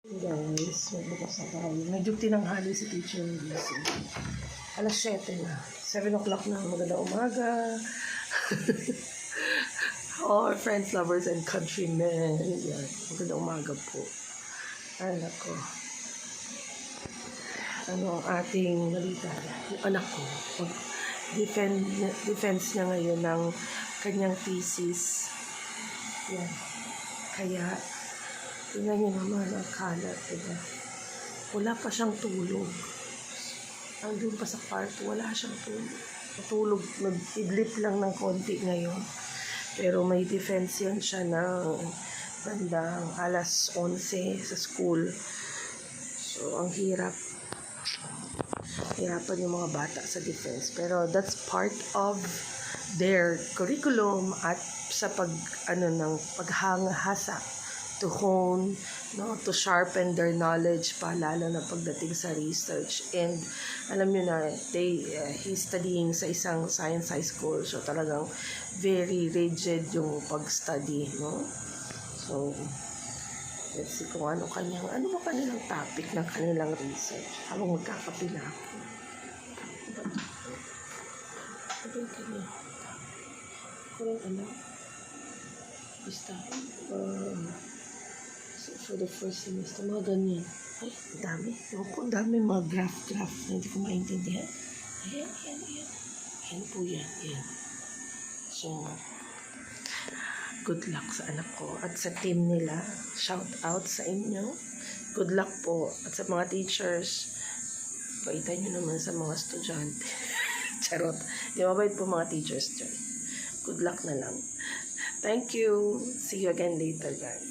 Guys, magbukas na tayo. Medyo tinanghali si Teacher Lizzy. Alas 7 na. 7 o'clock na. Magandang umaga. All friends, lovers, and countrymen. Yan. Magandang umaga po. Anak ko. Ano ang ating balita? Yung anak ko. Defense niya ngayon ng kanyang thesis. Yan. Kaya, tingnan niyo naman ang kalat, diba? Wala pa siyang tulog. Andun pa sa kwarto, wala siyang tulog. Matulog, nag-idlip lang ng konti ngayon. Pero may defense yan siya ng bandang alas 11 sa school. So, ang hirap. Hirapan yung mga bata sa defense. Pero that's part of their curriculum at sa paghahasa to hone, no, to sharpen their knowledge pa, lalo na pagdating sa research. And alam niyo na, he's studying sa isang science high school, so talagang very rigid yung pag-study, no? So, let's see kung ano ba kanilang topic ng kanilang research habang magkakapila ako. Basta, for the first semester, mga ganyan. Ay, dami. Ang dami mga graph na hindi ko maintindihan. Ayan. Ayan po yan. Ayan. So, good luck sa anak ko at sa team nila. Shout out sa inyo. Good luck po. At sa mga teachers, baitan nyo naman sa mga estudyante. Charot. Di mabait po mga teachers dyan. Good luck na lang. Thank you. See you again later, guys.